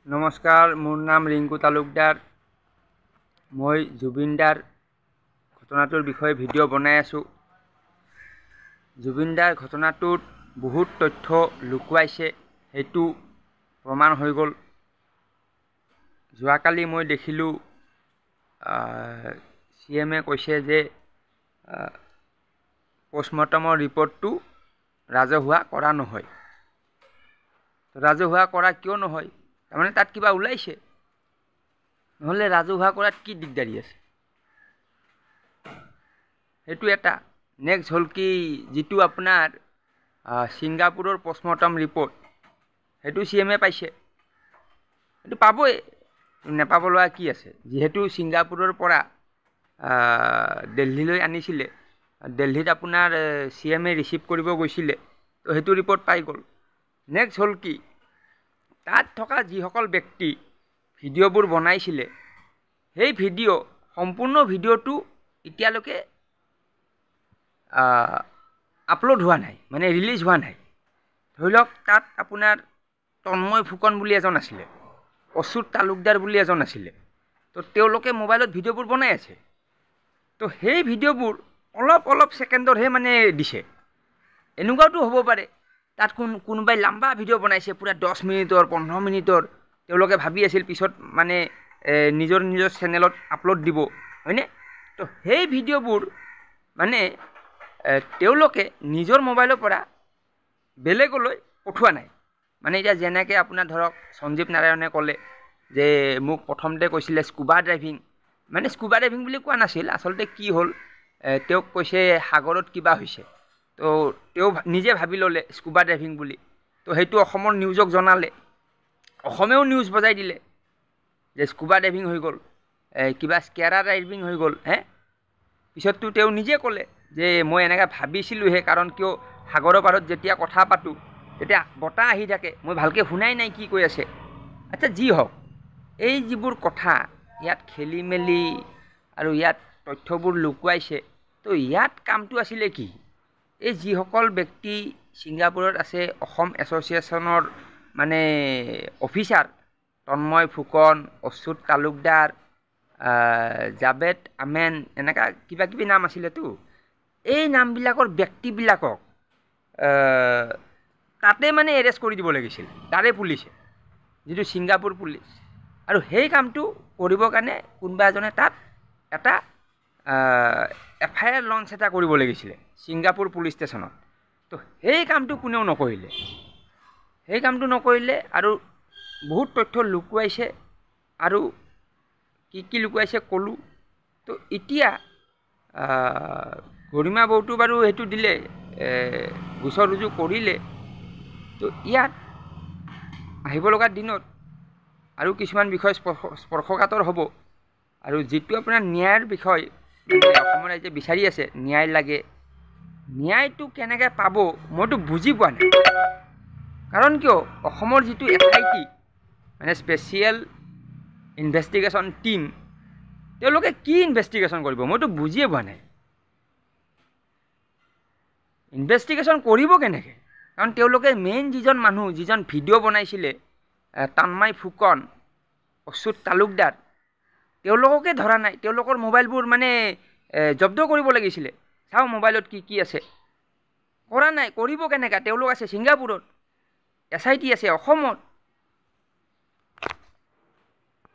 নমস্কাৰ, মোৰ নাম ৰিংকু তালুকদাৰ। মই জুবিনদাৰ ঘটনাটোৰ বিষয়ে ভিডিঅ' বনাই আছোঁ। জুবিনদাৰ ঘটনাটোত বহুত তথ্য লুকুৱাইছে, সেইটো প্ৰমাণ হৈ গ'ল। যোৱাকালি মই দেখিলোঁ CM কৈছে যে পষ্টমৰ্টমৰ ৰিপৰ্টটো ৰাজহুৱা কৰা নহয়। ৰাজহুৱা কৰা কিয় নহয়? তাৰমানে তাত কিবা ওলাইছে, নহ'লে ৰাজহুৱা কৰাত কি দিগদাৰি আছে? সেইটো এটা। নেক্সট হ'ল কি, যিটো আপোনাৰ ছিংগাপুৰৰ পষ্টমৰ্টম ৰিপৰ্ট, সেইটো CM পাইছে, সেইটো পাবই, নেপাব লগা কি আছে? যিহেতু ছিংগাপুৰৰ পৰা দিল্লীলৈ আনিছিলে, দিল্লীত আপোনাৰ CM ৰিচিভ কৰিব গৈছিলে, তো সেইটো ৰিপৰ্ট পাই গ'ল। নেক্সট হ'ল কি, তাত থকা যিসকল ব্যক্তি ভিডিঅ'বোৰ বনাইছিলে, সেই সম্পূৰ্ণ ভিডিঅ'টো এতিয়ালৈকে আপলোড হোৱা নাই, মানে ৰিলিজ হোৱা নাই। ধৰি লওক, তাত আপোনাৰ তন্ময় ফুকন বুলি এজন আছিলে, অচ্যুত তালুকদাৰ বুলি এজন আছিলে। তো তেওঁলোকে মোবাইলত ভিডিঅ'বোৰ বনাই আছে। তো সেই ভিডিঅ'বোৰ অলপ অলপ ছেকেণ্ডৰহে মানে দিছে। এনেকুৱাওতো হ'ব পাৰে, তাত কোনোবাই লাম্বা ভিডিঅ' বনাইছে, পূৰা 10 মিনিটৰ 15 মিনিটৰ। তেওঁলোকে ভাবি আছিল পিছত মানে নিজৰ চেনেলত আপলোড দিব, হয়নে? তো সেই ভিডিঅ'বোৰ মানে তেওঁলোকে নিজৰ মোবাইলৰ পৰা বেলেগলৈ পঠোৱা নাই। মানে এতিয়া যেনেকৈ আপোনাৰ ধৰক সঞ্জীৱ নাৰায়ণে ক'লে যে মোক প্ৰথমতে কৈছিলে স্কুবা ড্ৰাইভিং, মানে স্কুবা ড্ৰাইভিং বুলি কোৱা নাছিল। আচলতে কি হ'ল, তেওঁক কৈছে সাগৰত কিবা হৈছে, তো তেওঁ নিজে ভাবি ল'লে স্কুবা ড্ৰাইভিং বুলি। তো সেইটো অসমৰ নিউজক জনালে, অসমেও নিউজ বজাই দিলে যে স্কুবা ড্ৰাইভিং হৈ গ'ল, কিবা স্কেৰা ড্ৰাইভিং হৈ গ'ল। পিছততো তেওঁ নিজে ক'লে যে মই এনেকৈ ভাবিছিলোঁহে, কাৰণ কিয় সাগৰৰ পাৰত যেতিয়া কথা পাতোঁ তেতিয়া বতাহ আহি থাকে, মই ভালকৈ শুনাই নাই কি কৈ আছে। আচ্ছা, যি হওক, এই যিবোৰ কথা ইয়াত খেলি মেলি আৰু ইয়াত তথ্যবোৰ লুকুৱাইছে, তো ইয়াত কামটো আছিলে কি? এই যিসকল ব্যক্তি ছিংগাপুৰত আছে, অসম এছ'চিয়েশ্যনৰ মানে অফিচাৰ, তন্ময় ফুকন, অচ্যুত তালুকদাৰ, জাভেদ আমেন, এনেকুৱা কিবা কিবি নাম আছিলেতো। এই নামবিলাকৰ ব্যক্তিবিলাকক তাতে মানে এৰেষ্ট কৰি দিব লাগিছিল, তাৰে পুলিচে, যিটো ছিংগাপুৰ পুলিচ। আৰু সেই কামটো কৰিবৰ কাৰণে কোনোবা এজনে তাত এটা FIR লঞ্চ এটা কৰিব লাগিছিলে ছিংগাপুৰ পুলিচ ষ্টেচনত। তো সেই কামটো কোনেও নকৰিলে, আৰু বহুত তথ্য লুকুৱাইছে। আৰু কি লুকুৱাইছে ক'লোঁ। তো এতিয়া গৰিমা বৌটো বাৰু সেইটো দিলে, গোচৰ ৰুজু কৰিলে। তো ইয়াত আহিব লগা দিনত আৰু কিছুমান বিষয় স্পৰ্শকাতৰ হ'ব। আৰু যিটো আপোনাৰ ন্যায়ৰ বিষয়, অসমৰ ৰাইজে বিচাৰি আছে, ন্যায় লাগে, ন্যায়টো কেনেকৈ পাব মইতো বুজি পোৱা নাই। কাৰণ কিয়, অসমৰ যিটো SIT মানে স্পেচিয়েল ইনভেষ্টিগেশ্যন টীম, তেওঁলোকে কি ইনভেষ্টিগেশ্যন কৰিব মইতো বুজিয়ে পোৱা নাই। ইনভেষ্টিগেশ্যন কৰিব কেনেকৈ? কাৰণ তেওঁলোকে মেইন যিজন মানুহ, যিজন ভিডিঅ' বনাইছিলে, তন্ময় ফুকন, অচ্যুত তালুকদাৰ, তেওঁলোককে ধৰা নাই। তেওঁলোকৰ মোবাইলবোৰ মানে জব্দ কৰিব লাগিছিলে, চাওঁ মোবাইলত কি আছে। কৰা নাই, কৰিব কেনেকৈ? তেওঁলোক আছে ছিংগাপুৰত, SIT আছে অসমত।